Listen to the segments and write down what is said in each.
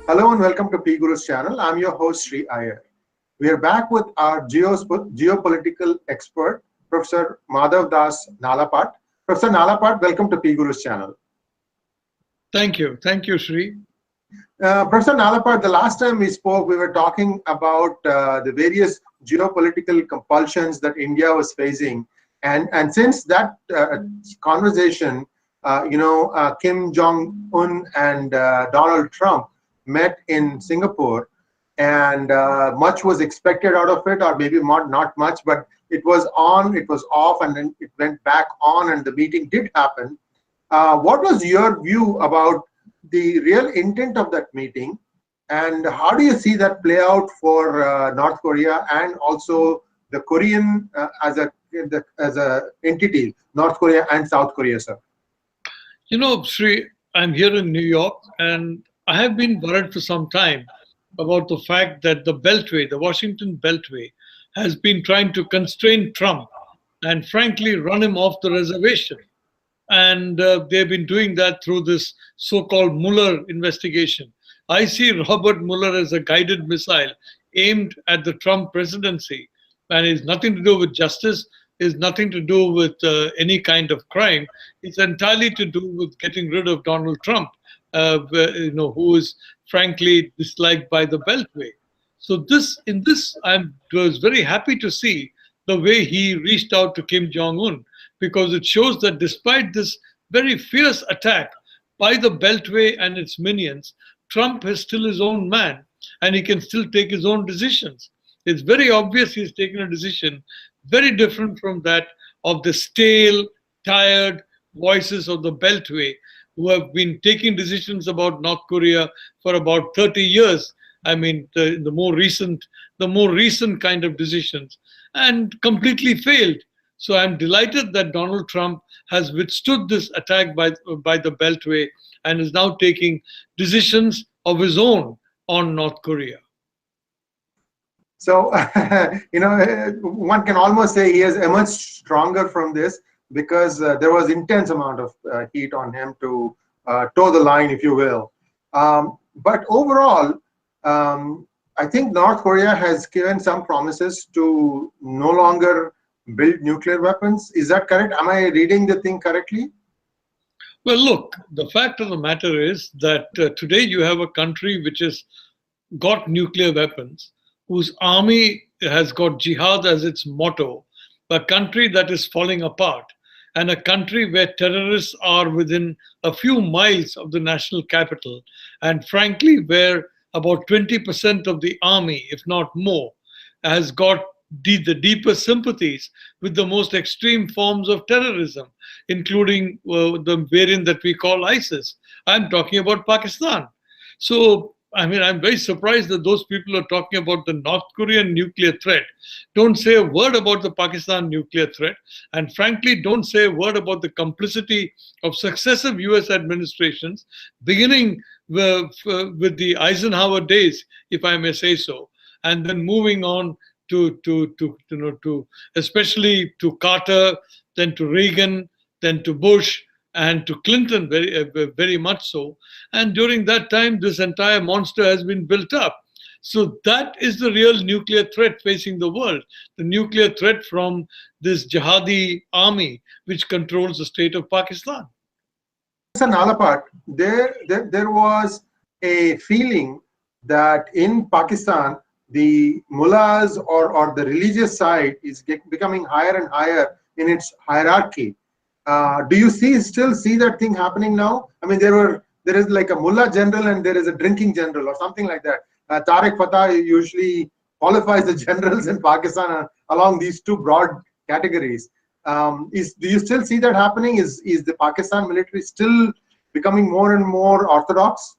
Hello and welcome to P Guru's channel. I'm your host Sri Iyer. We are back with our geopolitical expert, Professor Madhav Das Nalapat. Professor Nalapat, welcome to P Guru's channel. Thank you. Thank you, Sri. Professor Nalapat, the last time we spoke, we were talking about the various geopolitical compulsions that India was facing. And since that conversation, Kim Jong-un and Donald Trump met in Singapore, and much was expected out of it, or maybe not much, but it was on, it was off, and then it went back on, and the meeting did happen. What was your view about the real intent of that meeting, and how do you see that play out for North Korea and also the Korean as a entity, North Korea and South Korea, sir? You know, Sri, I'm here in New York, and I have been worried for some time about the fact that the Beltway, the Washington Beltway, has been trying to constrain Trump and frankly run him off the reservation. And they've been doing that through this so-called Mueller investigation. I see Robert Mueller as a guided missile aimed at the Trump presidency, and it's nothing to do with justice, it's nothing to do with any kind of crime. It's entirely to do with getting rid of Donald Trump, who is frankly disliked by the Beltway. So I was very happy to see the way he reached out to Kim Jong-un, because it shows that despite this very fierce attack by the Beltway and its minions, Trump is still his own man, and he can still take his own decisions. It's very obvious he's taken a decision very different from that of the stale, tired voices of the Beltway, who have been taking decisions about North Korea for about 30 years. I mean, the more recent kind of decisions, and completely failed. So I'm delighted that Donald Trump has withstood this attack by the Beltway and is now taking decisions of his own on North Korea. So, one can almost say he has emerged stronger from this, because there was intense amount of heat on him to toe the line, if you will. But overall, I think North Korea has given some promises to no longer build nuclear weapons. Is that correct? Am I reading the thing correctly? Well, look, the fact of the matter is that today you have a country which has got nuclear weapons, whose army has got jihad as its motto, a country that is falling apart, and a country where terrorists are within a few miles of the national capital, and frankly, where about 20% of the army, if not more, has got the deepest sympathies with the most extreme forms of terrorism, including the variant that we call ISIS. I'm talking about Pakistan. So, I mean, I'm very surprised that those people are talking about the North Korean nuclear threat. Don't say a word about the Pakistan nuclear threat, and frankly, don't say a word about the complicity of successive US administrations, beginning with the Eisenhower days, if I may say so, and then moving on to especially to Carter, then to Reagan, then to Bush, and to Clinton, very much so. And during that time, this entire monster has been built up. So that is the real nuclear threat facing the world, the nuclear threat from this jihadi army which controls the state of Pakistan. Mr. Nalapat, there was a feeling that in Pakistan, the mullahs or the religious side is becoming higher and higher in its hierarchy. Do you still see that thing happening now? I mean, there is like a mullah general and there is a drinking general or something like that. Tariq Fatah usually qualifies the generals in Pakistan along these two broad categories. Do you still see that happening? Is the Pakistan military still becoming more and more orthodox?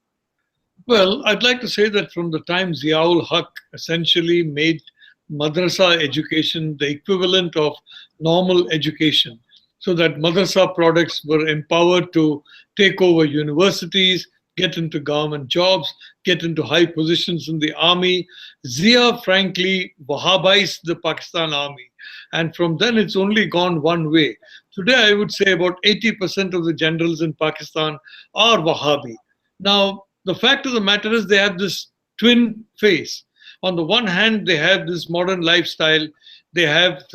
Well, I'd like to say that from the time Ziaul Haq essentially made madrasa education the equivalent of normal education, so that madrasa products were empowered to take over universities, get into government jobs, get into high positions in the army. Zia, frankly, Wahhabized the Pakistan army. And from then, it's only gone one way. Today, I would say about 80% of the generals in Pakistan are Wahhabi. Now, the fact of the matter is they have this twin face. On the one hand, they have this modern lifestyle. They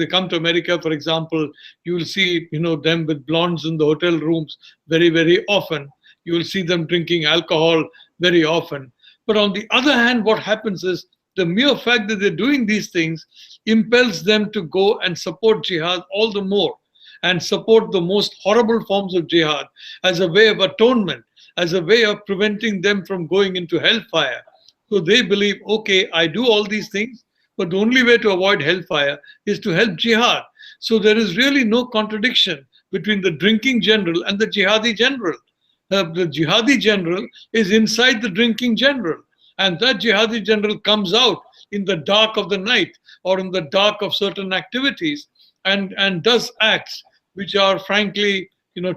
come to America, for example, you will see, them with blondes in the hotel rooms very, very often. You will see them drinking alcohol very often. But on the other hand, what happens is the mere fact that they're doing these things impels them to go and support jihad all the more, and support the most horrible forms of jihad as a way of atonement, as a way of preventing them from going into hellfire. So they believe, okay, I do all these things, but the only way to avoid hellfire is to help jihad. So there is really no contradiction between the drinking general and the jihadi general. The jihadi general is inside the drinking general, and that jihadi general comes out in the dark of the night or in the dark of certain activities and does acts which are frankly,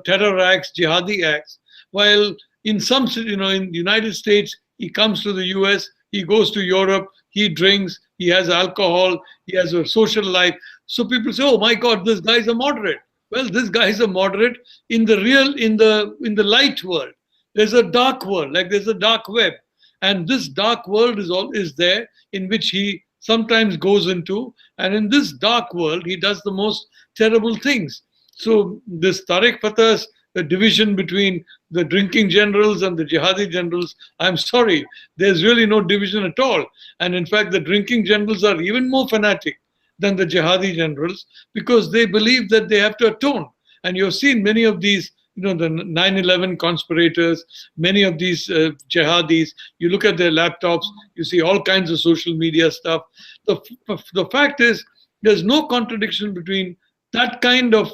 terror acts, jihadi acts. While in some, in the United States, he comes to the US, he goes to Europe, he drinks, he has alcohol, he has a social life. So people say, oh my God, this guy is a moderate. Well, this guy is a moderate in the light world. There's a dark world, like there's a dark web. And this dark world is there, in which he sometimes goes into. And in this dark world, he does the most terrible things. So this Tariq Fatah's division between the drinking generals and the jihadi generals, I'm sorry, there's really no division at all. And in fact, the drinking generals are even more fanatic than the jihadi generals, because they believe that they have to atone. And you've seen many of these, the 9/11 conspirators, many of these jihadis, you look at their laptops, you see all kinds of social media stuff. The fact is, there's no contradiction between that kind of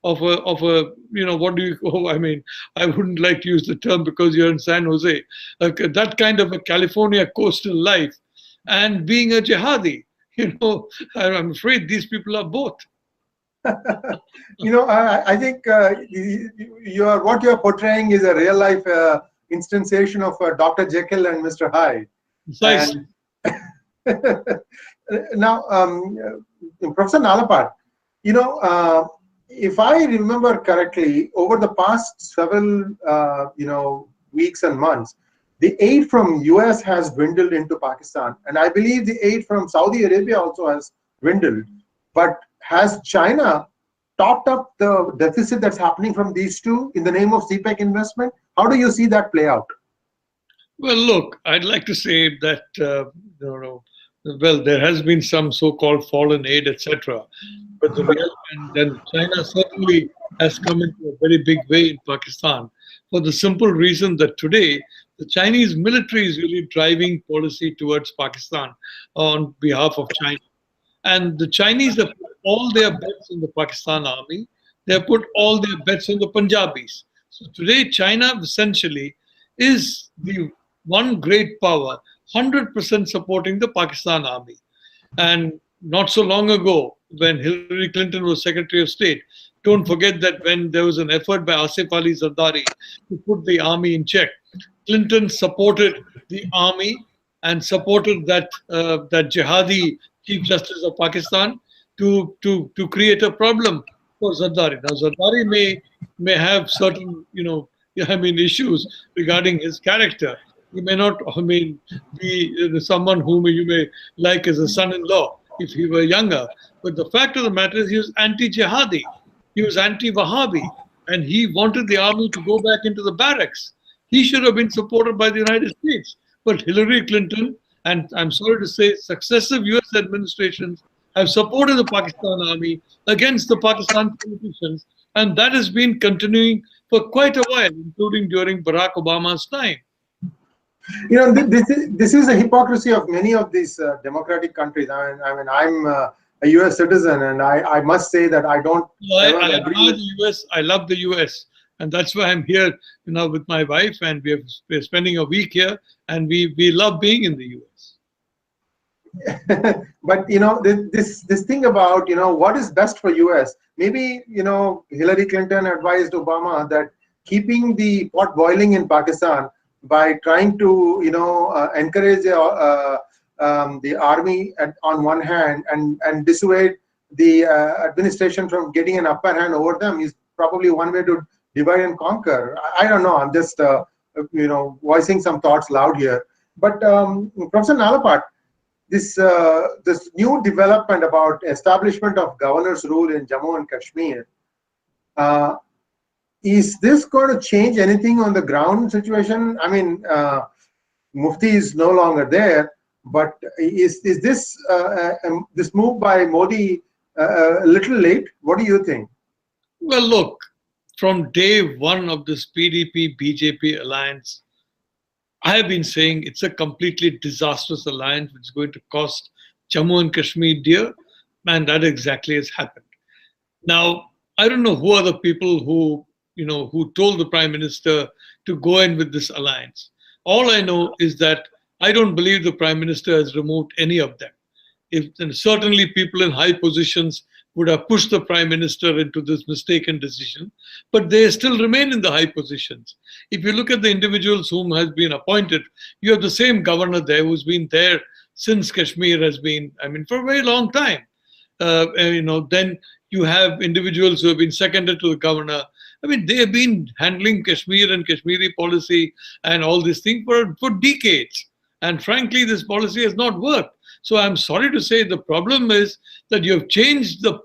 what do you, I mean, I wouldn't like to use the term because you're in San Jose, that kind of a California coastal life and being a jihadi. I'm afraid these people are both. I think what you're portraying is a real life instantiation of Dr. Jekyll and Mr. Hyde. Precisely. Now, Professor Nalapat, if I remember correctly, over the past several weeks and months, the aid from US has dwindled into Pakistan, and I believe the aid from Saudi Arabia also has dwindled. But has China topped up the deficit that's happening from these two in the name of CPEC investment? How do you see that play out? Well, look, I'd like to say that well, there has been some so-called foreign aid, etc. But then China certainly has come into a very big way in Pakistan, for the simple reason that today the Chinese military is really driving policy towards Pakistan on behalf of China. And the Chinese have put all their bets in the Pakistan army. They have put all their bets on the Punjabis. So today, China essentially is the one great power, 100% supporting the Pakistan army. And not so long ago, when Hillary Clinton was Secretary of State, don't forget that when there was an effort by Asif Ali Zardari to put the army in check, Clinton supported the army and supported that jihadi Chief Justice of Pakistan to create a problem for Zardari. Now Zardari may have certain issues regarding his character. He may not be someone whom you may like as a son-in-law if he were younger. But the fact of the matter is he was anti-jihadi. He was anti-Wahhabi. And he wanted the army to go back into the barracks. He should have been supported by the United States. But Hillary Clinton, and I'm sorry to say, successive US administrations have supported the Pakistan army against the Pakistan politicians. And that has been continuing for quite a while, including during Barack Obama's time. This is a hypocrisy of many of these democratic countries. I mean, I'm a US citizen, and I must say that I don't. I admire the US. I love the US. And that's why I'm here, with my wife, and we're spending a week here, and we love being in the US. But this thing about what is best for US. Maybe Hillary Clinton advised Obama that keeping the pot boiling in Pakistan by trying to, encourage the army on one hand and dissuade the administration from getting an upper hand over them is probably one way to divide and conquer. I don't know. I'm just, voicing some thoughts loud here. But Professor Nalapat, this new development about establishment of governor's rule in Jammu and Kashmir, is this going to change anything on the ground situation? I mean, Mufti is no longer there, but is this this move by Modi a little late? What do you think? Well, look, from day one of this PDP-BJP alliance, I have been saying it's a completely disastrous alliance which is going to cost Jammu and Kashmir dear, and that exactly has happened. Now, I don't know who are the people who told the Prime Minister to go in with this alliance. All I know is that I don't believe the Prime Minister has removed any of them. And certainly people in high positions would have pushed the Prime Minister into this mistaken decision, but they still remain in the high positions. If you look at the individuals whom has been appointed, you have the same governor there who's been there since Kashmir has been, for a very long time. Then you have individuals who have been seconded to the governor. They have been handling Kashmir and Kashmiri policy and all these things for decades. And frankly, this policy has not worked. So I'm sorry to say the problem is that you have changed the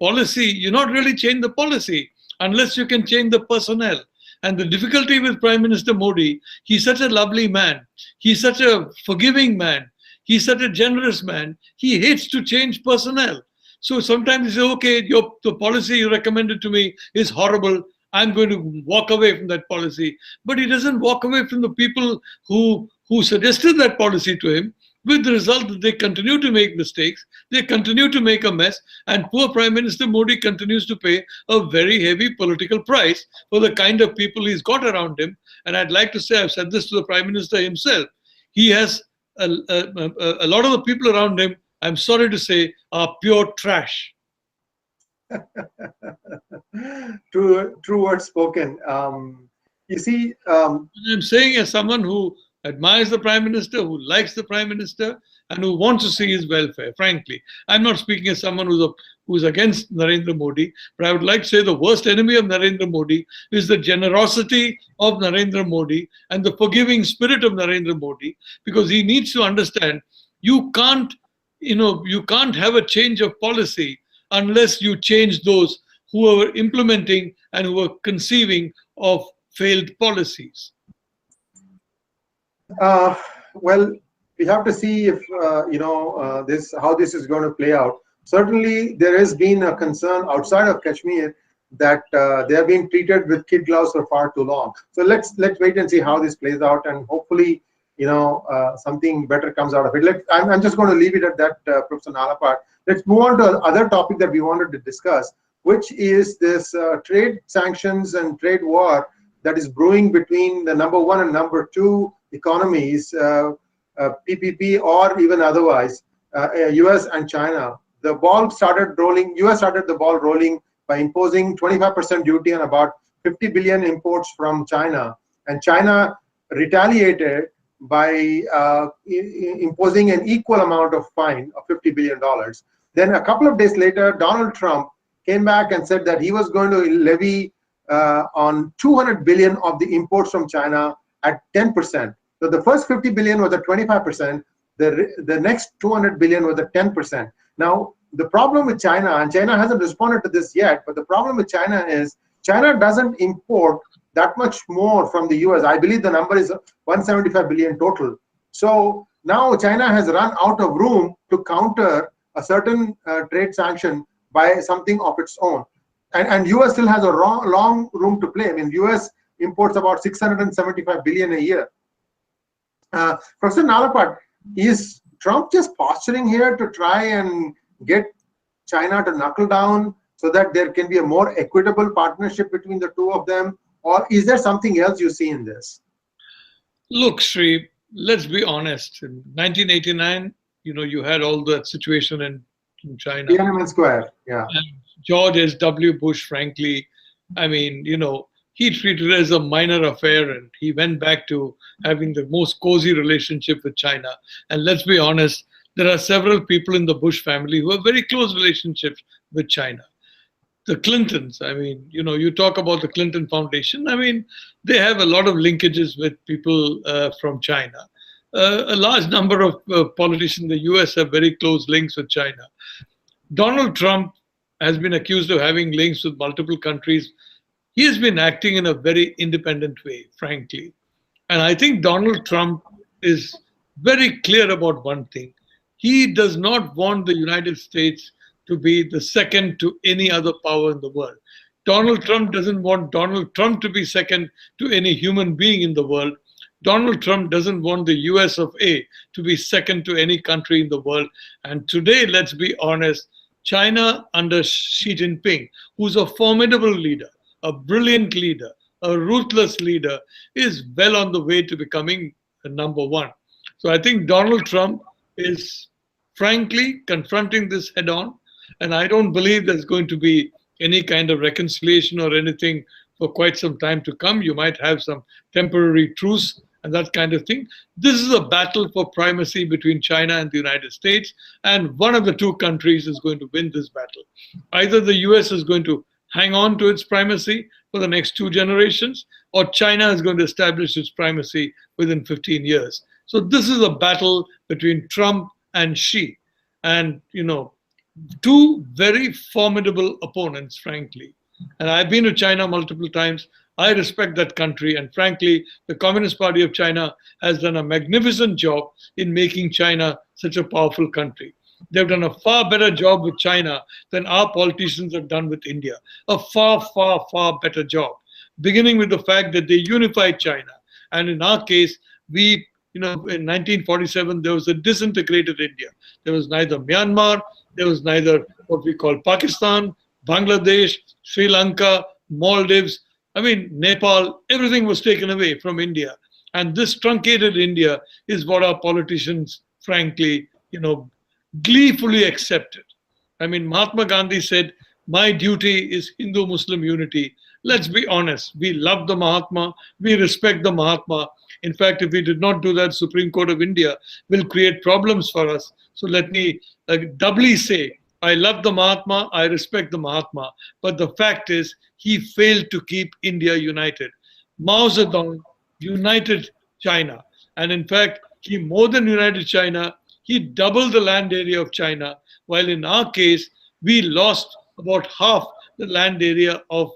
policy. You're not really changed the policy unless you can change the personnel. And the difficulty with Prime Minister Modi, he's such a lovely man. He's such a forgiving man. He's such a generous man. He hates to change personnel. So sometimes he says, okay, the policy you recommended to me is horrible. I'm going to walk away from that policy. But he doesn't walk away from the people who suggested that policy to him, with the result that they continue to make mistakes, they continue to make a mess, and poor Prime Minister Modi continues to pay a very heavy political price for the kind of people he's got around him. And I'd like to say, I've said this to the Prime Minister himself, he has a lot of the people around him, I'm sorry to say, are pure trash. True words spoken. You see, I'm saying as someone who admires the Prime Minister, who likes the Prime Minister, and who wants to see his welfare, frankly. I'm not speaking as someone who's against Narendra Modi, but I would like to say the worst enemy of Narendra Modi is the generosity of Narendra Modi and the forgiving spirit of Narendra Modi, because he needs to understand you can't have a change of policy unless you change those who are implementing and who are conceiving of failed policies. Well, we have to see if how this is going to play out. Certainly, there has been a concern outside of Kashmir that they have been treated with kid gloves for far too long. So let's wait and see how this plays out, and hopefully, something better comes out of it. I'm just going to leave it at that, Professor Nalapat. Let's move on to another topic that we wanted to discuss, which is this trade sanctions and trade war that is brewing between the number one and number two economies, PPP or even otherwise, US and China. The ball started rolling, US started the ball rolling by imposing 25% duty on about 50 billion imports from China. And China retaliated by imposing an equal amount of fine of $50 billion. Then a couple of days later, Donald Trump came back and said that he was going to levy on 200 billion of the imports from China at 10%. So the first 50 billion was at 25%. The next 200 billion was at 10%. Now, the problem with China, and China hasn't responded to this yet, but the problem with China is China doesn't import that much more from the US. I believe the number is 175 billion total. So now China has run out of room to counter a certain trade sanction by something of its own. And US still has a long room to play. I mean, US imports about 675 billion a year. Professor Nalapat, is Trump just posturing here to try and get China to knuckle down so that there can be a more equitable partnership between the two of them? Or is there something else you see in this? Look, Sri, let's be honest. In 1989, you had all that situation in China. Tiananmen Square, yeah. And George H.W. Bush, frankly, he treated it as a minor affair, and he went back to having the most cozy relationship with China. And let's be honest, there are several people in the Bush family who have very close relationships with China. The Clintons, I mean, you talk about the Clinton Foundation. I mean, they have a lot of linkages with people from China. A large number of politicians in the US have very close links with China. Donald Trump has been accused of having links with multiple countries. He has been acting in a very independent way, frankly. And I think Donald Trump is very clear about one thing. He does not want the United States to be the second to any other power in the world. Donald Trump doesn't want Donald Trump to be second to any human being in the world. Donald Trump doesn't want the US of A to be second to any country in the world. And today, let's be honest, China under Xi Jinping, who's a formidable leader, a brilliant leader, a ruthless leader, is well on the way to becoming the number one. So I think Donald Trump is frankly confronting this head on. And I don't believe there's going to be any kind of reconciliation or anything for quite some time to come. You might have some temporary truce and that kind of thing. This is a battle for primacy between China and the United States. And one of the two countries is going to win this battle. Either the US is going to hang on to its primacy for the next 2 generations, or China is going to establish its primacy within 15 years. So this is a battle between Trump and Xi. And, two very formidable opponents, frankly. And I've been to China multiple times. I respect that country. And frankly, the Communist Party of China has done a magnificent job in making China such a powerful country. They've done a far better job with China than our politicians have done with India. A far, far, far better job. Beginning with the fact that they unified China. And in our case, we, in 1947, there was a disintegrated India. There was neither Myanmar, there was neither what we call Pakistan, Bangladesh, Sri Lanka, Maldives, Nepal. Everything was taken away from India. And this truncated India is what our politicians, frankly, gleefully accepted. Mahatma Gandhi said, my duty is Hindu-Muslim unity. Let's be honest. We love the Mahatma. We respect the Mahatma. In fact, if we did not do that, Supreme Court of India will create problems for us. So let me doubly say, I love the Mahatma, I respect the Mahatma, but the fact is he failed to keep India united. Mao Zedong united China. And in fact, he more than united China, he doubled the land area of China, while in our case, we lost about half the land area of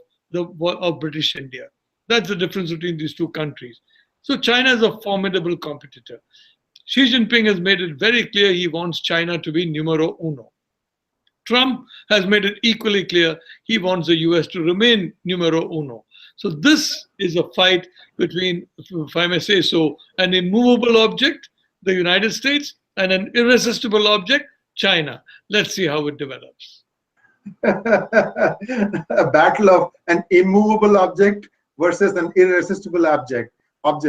British India. That's the difference between these two countries. So China is a formidable competitor. Xi Jinping has made it very clear he wants China to be numero uno. Trump has made it equally clear he wants the US to remain numero uno. So this is a fight between, if I may say so, an immovable object, the United States, and an irresistible object, China. Let's see how it develops. A battle of an immovable object versus an irresistible object. Thank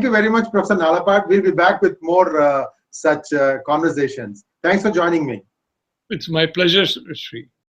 you very much, Professor Nalapat. We'll be back with more such conversations. Thanks for joining me. It's my pleasure, Sri.